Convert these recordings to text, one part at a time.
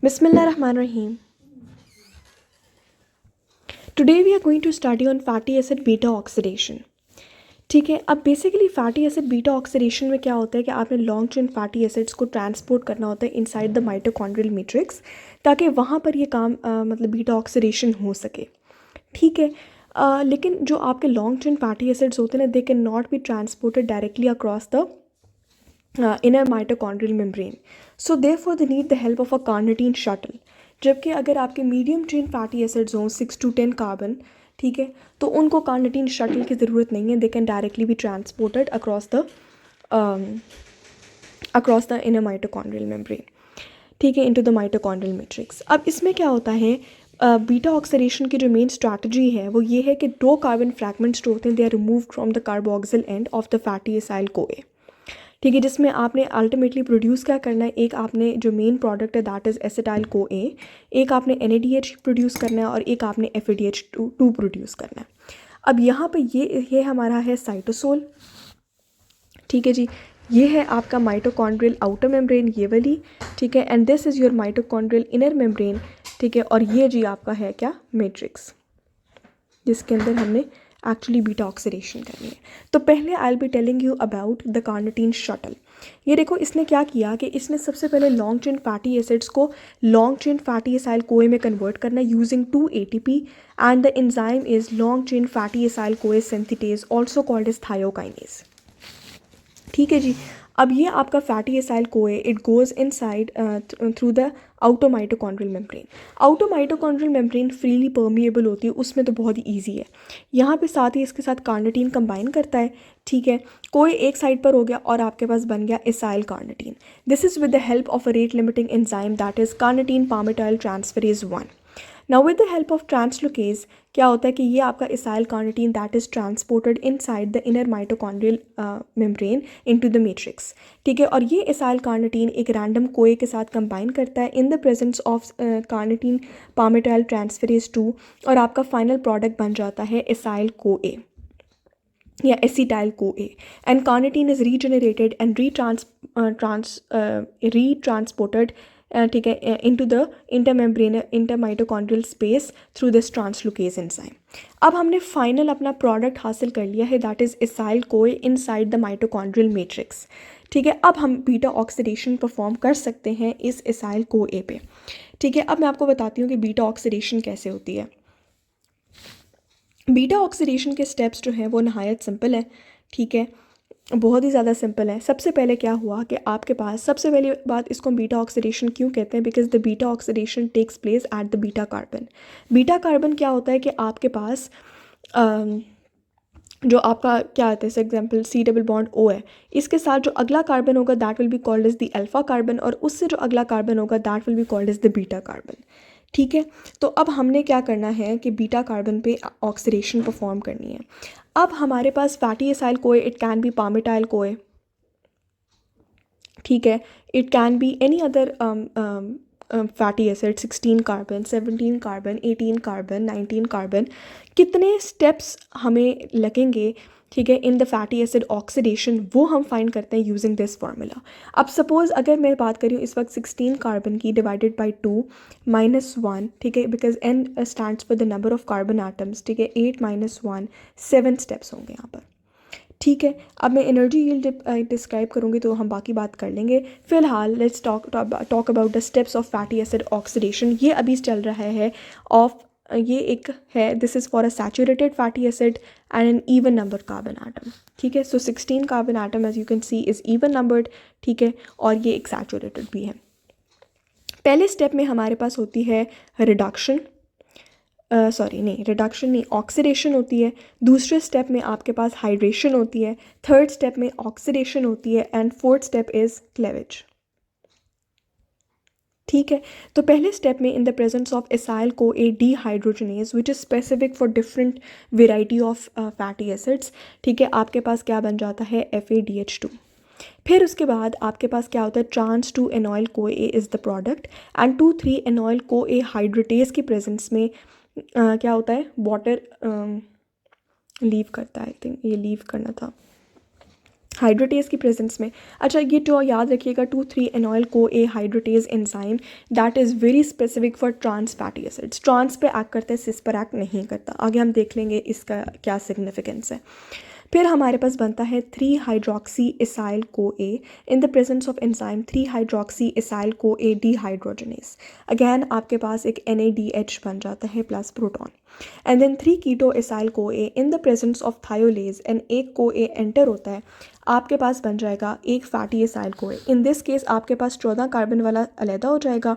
Bismillahirrahmanirrahim. Today we are going to study on fatty acid beta oxidation. ठीक है, अब basically fatty acid beta oxidation में क्या होता है कि आपने लॉन्ग चेन फैटी एसिड्स को ट्रांसपोर्ट करना होता है इनसाइड द माइटोकॉन्ड्रियल मैट्रिक्स ताकि वहाँ पर ये काम मतलब बीटा ऑक्सीडेशन हो सके. ठीक है, लेकिन जो आपके लॉन्ग चेन फैटी एसिड्स होते हैं ना, they can not be transported directly across the inner mitochondrial membrane. So therefore they need the help of a carnitine shuttle. जबकि अगर आपके मीडियम चेन फैटी एसिड्स हों 6 to 10 कार्बन, ठीक है, तो उनको कार्निटीन शटल की ज़रूरत नहीं है. They can directly be transported across the inner mitochondrial membrane, ठीक है, इनटू द माइटोकॉन्ड्रियल मैट्रिक्स. अब इसमें क्या होता है, बीटा ऑक्सीडेशन की जो मेन स्ट्रैटेजी है वो ये है कि 2 कार्बन फ्रैगमेंट्स जो होते हैं they are removed from the carboxyl end of the fatty acyl CoA. ठीक है, जिसमें आपने अल्टीमेटली प्रोड्यूस क्या करना है, एक आपने जो मेन प्रोडक्ट है दैट इज़ एसिटाइल को ए, एक आपने NADH प्रोड्यूस करना है और एक आपने FADH2 प्रोड्यूस करना है. अब यहाँ पे ये हमारा है साइटोसोल. ठीक है जी, ये है आपका माइटोकॉन्ड्रियल आउटर मेम्ब्रेन, ये वाली. ठीक है, and this is your mitochondrial inner membrane. ठीक है, और ये जी आपका है क्या, मैट्रिक्स, जिसके अंदर हमने एक्चुअली बीटा ऑक्सीडेशन करनी है. तो पहले I will be telling you about the carnitine shuttle. ये देखो, इसने क्या किया कि इसने सबसे पहले लॉन्ग चेन फैटी एसिड्स को long chain fatty acyl CoA में कन्वर्ट करना using 2 ATP and the enzyme is long chain fatty acyl CoA synthetase also called as thiokinase. ठीक है जी, अब ये आपका fatty acyl CoA it goes inside through the outer mitochondrial membrane. Outer mitochondrial membrane freely permeable होती है, उसमें तो बहुत ही ईजी है. यहाँ पे साथ ही इसके साथ कार्निटीन कंबाइन करता है. ठीक है, कोई एक साइड पर हो गया और आपके पास बन गया acyl carnitine. This is with the help of a rate limiting enzyme that is carnitine palmitoyl transferase 1. Now with the help of translocase क्या होता है कि ये आपका acyl carnitine that is transported inside the inner mitochondrial membrane into the matrix. ठीक है, और ये एसाइल कार्निटीन एक रैंडम कोए के साथ कंबाइन करता है in the presence of carnitine palmitoyl transferase 2 और आपका फाइनल प्रोडक्ट बन जाता है एसाइल को ए या acetyl CoA. And carnitine is regenerated and retransported ठीक है into the intermitochondrial space through this translocase enzyme. अब हमने फाइनल अपना प्रोडक्ट हासिल कर लिया है that is acyl CoA inside the mitochondrial matrix. ठीक है, अब हम बीटा ऑक्सीडेशन परफॉर्म कर सकते हैं इस एसाइल को ए पे. ठीक है, अब मैं आपको बताती हूँ कि बीटा ऑक्सीडेशन कैसे होती है. बीटा ऑक्सीडेशन के स्टेप्स जो हैं वो नहायत सिंपल है. ठीक है, बहुत ही ज़्यादा सिंपल है. सबसे पहले क्या हुआ कि आपके पास सबसे पहली बात, इसको बीटा ऑक्सीडेशन क्यों कहते हैं, because the beta oxidation takes place at the beta carbon. Beta carbon क्या होता है कि आपके पास जो आपका क्या आता है, एग्जाम्पल C+O है, इसके साथ जो अगला कार्बन होगा that will be called as the alpha carbon और उससे जो अगला कार्बन होगा that will be called as the beta carbon. ठीक है, तो अब हमने क्या करना है कि बीटा कार्बन पे ऑक्सीडेशन परफॉर्म करनी है. अब हमारे पास fatty acyl CoA, it can be palmitoyl CoA. ठीक है, it can be any other fatty acid, 16 carbon, 17 carbon, 18 carbon, 19 carbon. कितने स्टेप्स हमें लगेंगे, ठीक है, in the fatty acid oxidation, वो हम फाइंड करते हैं यूजिंग दिस फार्मूला. अब सपोज़ अगर मैं बात करी हूँ इस वक्त 16 कार्बन की डिवाइडेड बाई 2 -1, ठीक है, because n stands for the number of carbon atoms. ठीक है, 8 - 1 7 स्टेप्स होंगे यहाँ पर. ठीक है, अब मैं एनर्जी यील्ड डिस्क्राइब करूँगी तो हम बाकी बात कर लेंगे. फ़िलहाल let's talk about the steps of fatty acid oxidation. ये अभी चल रहा है ऑफ ये एक है, this is for a saturated fatty acid and an even number carbon atom. ठीक है, so 16 carbon atom as you can see is even numbered. ठीक है, और ये एक सैचुरेटेड भी है. पहले स्टेप में हमारे पास होती है रिडक्शन, रिडक्शन नहीं, ऑक्सीडेशन होती है. दूसरे स्टेप में आपके पास हाइड्रेशन होती है. थर्ड स्टेप में ऑक्सीडेशन होती है and fourth step is cleavage. ठीक है, तो पहले स्टेप में in the presence of acyl CoA dehydrogenase which is specific for different variety of fatty acids. ठीक है, आपके पास क्या बन जाता है, FADH2. फिर उसके बाद आपके पास क्या होता है, ट्रांस 2 एनॉयल को A is the product and 2,3 enoyl को ए हाइड्रेटेज की प्रेजेंस में क्या होता है, वाटर लीव करता है. आई थिंक ये लीव करना था. हाइड्रोटेज की प्रेजेंस में। अच्छा ये तो याद रखिएगा 2,3 enoyl CoA hydratase enzyme that is very specific for trans fatty acids. Trans पे एक्ट करता है, सिस पर एक्ट नहीं करता। आगे हम देख लेंगे इसका क्या सिग्निफिकेंस है। फिर हमारे पास बनता है 3 hydroxy acyl CoA in the presence of enzyme 3 hydroxy acyl CoA dehydrogenase. Again आपके पास एक NADH बन जाता है plus proton. And then 3 keto acyl CoA in the presence of thiolase and एक को ए एंटर होता है, आपके पास बन जाएगा एक fatty acyl CoA. In this case आपके पास 14 कार्बन वाला अलहदा हो जाएगा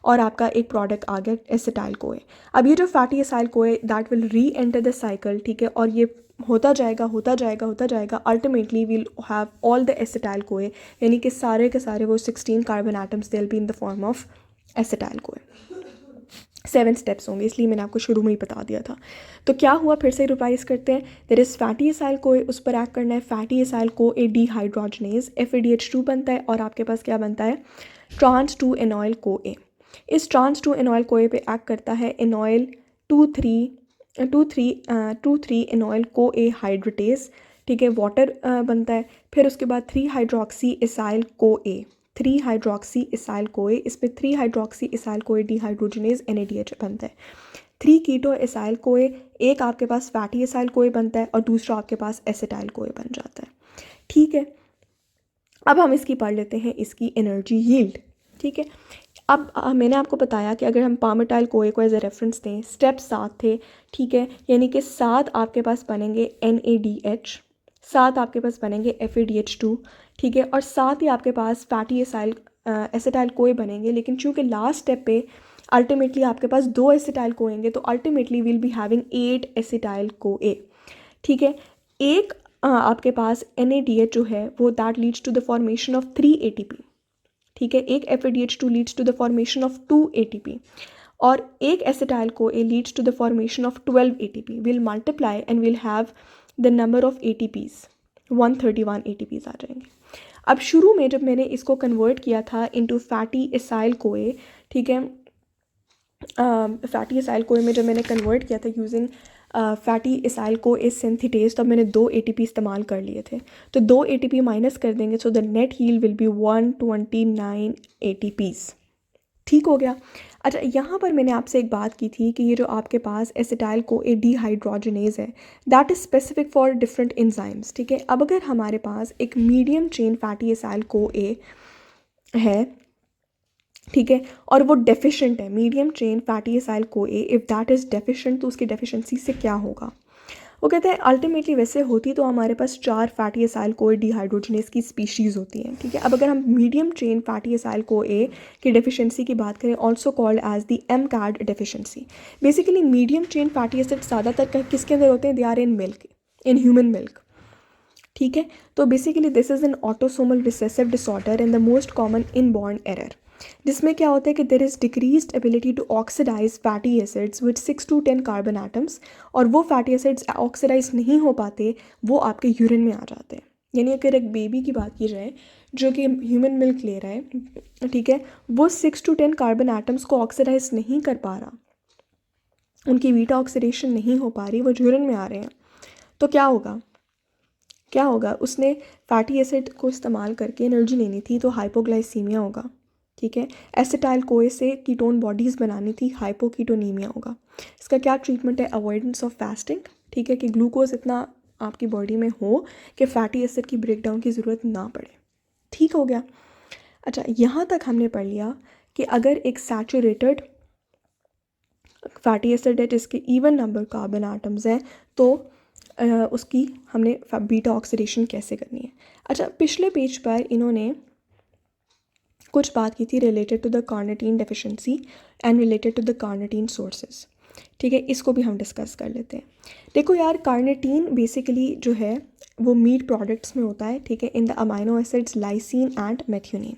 और आपका एक प्रोडक्ट आ गया एसिटाइल को ए। अब ये जो fatty acyl CoA that will reenter the cycle, ठीक है, और ये होता जाएगा ultimately we'll have all the acetyl CoA, यानी कि सारे के सारे वो 16 carbon atoms they will be in the form of acetyl CoA. 7 steps होंगे, इसलिए मैंने आपको शुरू में ही बता दिया था। तो क्या हुआ, फिर से रिवाइज करते हैं। देयर इज़ फैटी एसाइल को ए, उस पर एक्ट करना है fatty acyl CoA dehydrogenase, FADH2 बनता है और आपके पास क्या बनता है, ट्रांस 2 एनॉयल को ए। इस ट्रांस 2 एनॉयल को ए पे एक्ट करता है एनॉयल 2,3 एनॉयल को ए हाइड्रोटेज, ठीक है, वाटर बनता है। फिर उसके बाद 3 हाइड्रोक्सी इसाइल को ए, 3 हाइड्रोक्सी इसाइल को ए, इस पर 3 hydroxy acyl CoA dehydrogenase NADH बनता है। 3 कीटो इसाइल को ए, एक आपके पास फैटी इसाइल को ए बनता है और दूसरा आपके पास एसिटाइल को ए बन जाता है। ठीक है, अब हम इसकी पढ़ लेते हैं इसकी एनर्जी यील्ड। ठीक है, अब मैंने आपको बताया कि अगर हम पामाटाइल कोए को एज ए रेफरेंस दें, स्टेप 7 थे, ठीक है, यानी कि 7 आपके पास बनेंगे NADH, 7 आपके पास बनेंगे FADH2, ठीक है, और 7 ही आपके पास फैटी एसिटाइल कोए बनेंगे। लेकिन चूँकि लास्ट स्टेप पे अल्टीमेटली आपके पास 2 एसिटाइल को होंगे तो ultimately will be having 8 acetyl CoA. ठीक है, एक आपके पास NADH जो है वो that leads to the formation of 3 ATP, ठीक है, एक FADH2 leads to the formation of 2 ATP और एक acetyl CoA leads to the formation of 12 ATP। Will multiply and will have the number of ATPs, 131 ATPs आ जाएंगे। अब शुरू में जब मैंने इसको कन्वर्ट किया था into fatty acyl CoA, ठीक है, फैटी एसाइल को ए में जब मैंने कन्वर्ट किया था यूजिंग फैटी एसाइल को ए सिंथेटेज, तब मैंने 2 ATP इस्तेमाल कर लिए थे। तो 2 ATP माइनस कर देंगे, so the net yield will be 129 ATPs। ठीक हो गया। अच्छा, यहाँ पर मैंने आपसे एक बात की थी कि ये जो आपके पास एसिटाइल को ए डीहाइड्रोजनेज है that is specific for different enzymes. ठीक है, अब अगर हमारे पास एक मीडियम चेन फैटी एसाइल को ए है, ठीक है, और वो डेफिशिएंट है, मीडियम चेन फैटी एसाइल को ए इफ़ दैट इज़ डेफिशिएंट, तो उसकी डेफिशिएंसी से क्या होगा। वो कहते हैं अल्टीमेटली वैसे होती तो हमारे पास 4 fatty acyl CoA dehydrogenase की स्पीशीज़ होती हैं। ठीक है, अब अगर हम मीडियम चेन फैटी एसाइल को ए की डेफिशिएंसी की बात करें, also called as the MCAD deficiency. Basically medium chain fatty acid ज़्यादातर किसके अंदर होते हैं, they are in milk, in human milk. ठीक है, तो basically this is an autosomal recessive disorder and the most common inborn error, जिसमें क्या होता है कि there is decreased ability to oxidise fatty acids with 6 to 10 carbon atoms, और वो फैटी एसिड्स ऑक्सीडाइज नहीं हो पाते, वो आपके यूरिन में आ जाते हैं। यानी अगर एक बेबी की बात की जाए जो कि ह्यूमन मिल्क ले रहा है, ठीक है, वो 6 to 10 कार्बन एटम्स को ऑक्सीडाइज नहीं कर पा रहा, उनकी बीटा ऑक्सीडेशन नहीं हो पा रही, वो यूरिन में आ रहे हैं, तो क्या होगा, क्या होगा, उसने फैटी एसिड को इस्तेमाल करके एनर्जी लेनी थी तो हाइपोग्लाइसीमिया होगा। ठीक है, एसिटाइल कोए से कीटोन बॉडीज़ बनानी थी, हाइपोकीटोनीमिया होगा। इसका क्या ट्रीटमेंट है, अवॉइडेंस ऑफ फास्टिंग। ठीक है, कि ग्लूकोज इतना आपकी बॉडी में हो कि फैटी एसिड की ब्रेकडाउन की ज़रूरत ना पड़े। ठीक हो गया। अच्छा, यहाँ तक हमने पढ़ लिया कि अगर एक सैचुरेटेड फैटी एसिड है जिसके इवन नंबर कार्बन आटम्स हैं तो उसकी हमने बीटा ऑक्सीडेशन कैसे करनी है। अच्छा, पिछले पेज पर इन्होंने कुछ बात की थी related to the carnitine deficiency and related to the carnitine sources. ठीक है, इसको भी हम डिस्कस कर लेते हैं। देखो यार, कार्निटीन बेसिकली जो है वो मीट प्रोडक्ट्स में होता है, ठीक है, in the amino acids lysine and methionine.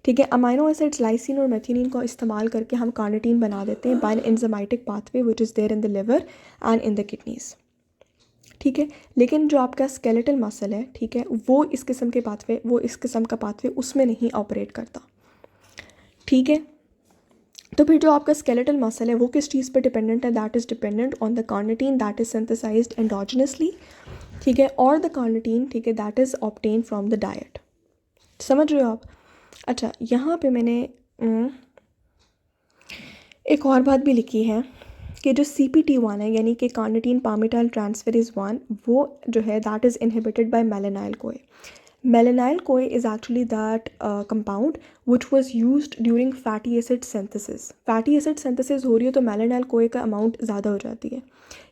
ठीक है, अमाइनो एसिड्स लाइसिन और मेथियोनिन को इस्तेमाल करके हम कार्निटीन बना देते हैं by an enzymatic pathway which is there in the liver and in the kidneys. ठीक है, लेकिन जो आपका स्केलेटल मसल है, ठीक है, वो इस किस्म का पाथवे उसमें नहीं ऑपरेट करता। ठीक है, तो फिर जो आपका स्केलेटल मसल है वो किस चीज़ पर डिपेंडेंट है, that is dependent on the carnitine that is synthesised endogenously ठीक है, और द कार्निटीन, ठीक है, that is obtain from the diet. समझ रहे हो आप? अच्छा, यहाँ पे मैंने एक और बात भी लिखी है कि जो CPT1 है, यानी कि कार्निटीन पामिटाइल ट्रांसफेरेज 1, वो जो है दैट इज़ इनहिबिटेड बाय मेलानाइल कोए। Malonyl CoA is actually that compound which was used during fatty acid synthesis. Fatty acid synthesis हो रही है तो malonyl CoA का अमाउंट ज़्यादा हो जाती है,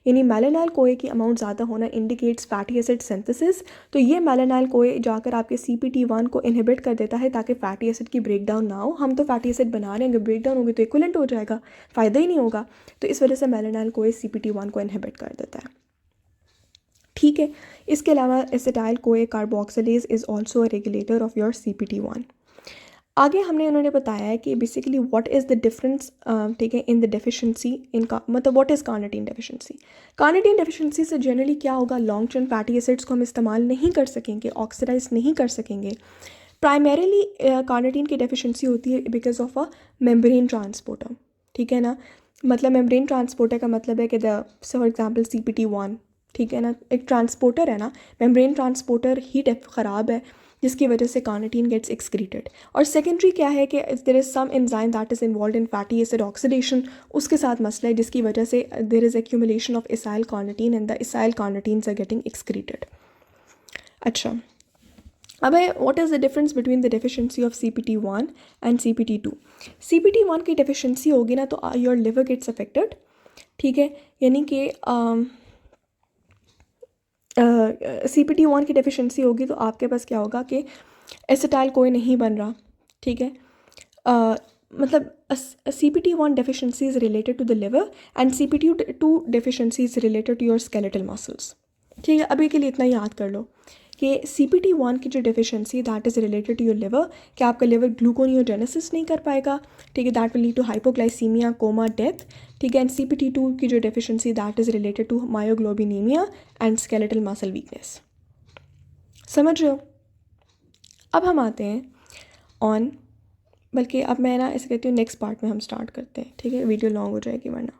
यानी malonyl CoA की अमाउंट ज़्यादा होना इंडिकेट्स फैटी एसिड सिंथेसिस। तो ये malonyl CoA जाकर आपके CPT1 को इनहिबिट कर देता है ताकि फैटी एसिड की ब्रेक डाउन ना हो। हम तो फैटी एसिड बना रहे हैं, अगर ब्रेक डाउन होगी तो इक्विवेलेंट हो जाएगा, फ़ायदा ही नहीं होगा। तो इस वजह से malonyl CoA CPT1 को इनहिबिट कर देता है। ठीक है, इसके अलावा acetyl CoA carboxylase is also a regulator of your CPT1। आगे हमने उन्होंने बताया है कि basically what is the difference, ठीक है, इन द डेफिशिएंसी इनका मतलब what is carnitine deficiency. Carnitine deficiency से जनरली क्या होगा, लॉन्ग चेन फैटी एसिड्स को हम इस्तेमाल नहीं कर सकेंगे, ऑक्सीडाइज नहीं कर सकेंगे। प्राइमरीली कार्निटीन की डेफिशिएंसी होती है because of a membrane transporter. ठीक है ना, मतलब मेम्ब्रेन ट्रांसपोर्टर का मतलब है कि द फॉर एग्जांपल CPT1, ठीक है ना, एक ट्रांसपोर्टर है ना, मेम्ब्रेन ट्रांसपोर्टर ही ख़राब है जिसकी वजह से कार्निटीन गेट्स एक्सक्रीटेड। और सेकेंडरी क्या है कि there is some enzyme that is involve in fatty acid oxidation, उसके साथ मसला है जिसकी वजह से there is accumulation of acyl carnitine and the acyl carnitines are getting excreted. अच्छा, अब है what is the difference between the deficiency of CPT1 and CPT2। CPT1 की डेफिशिएंसी होगी ना तो योर लिवर गेट्स अफेक्टेड। ठीक है, यानी कि CPT1 की डेफिशिएंसी होगी तो आपके पास क्या होगा कि एसिटाइल कोई नहीं बन रहा। ठीक है, मतलब CPT1 deficiency is related to the liver and CPT2 deficiency is related to your skeletal muscles. ठीक है, अभी के लिए इतना याद कर लो कि CPT1 की जो deficiency that is related to your liver, कि आपका लिवर ग्लूकोनियोजेनेसिस नहीं कर पाएगा। ठीक है, that will lead to hypoglycaemia, coma, death. ठीक है, एंड CPT2 की जो deficiency that is related to myoglobinaemia and skeletal muscle weakness. समझ रहे हो? अब हम आते हैं ऑन, बल्कि अब मैं ना ऐसे कहती हूँ नेक्स्ट पार्ट में हम स्टार्ट करते हैं। ठीक है, वीडियो लॉन्ग हो जाएगी वरना।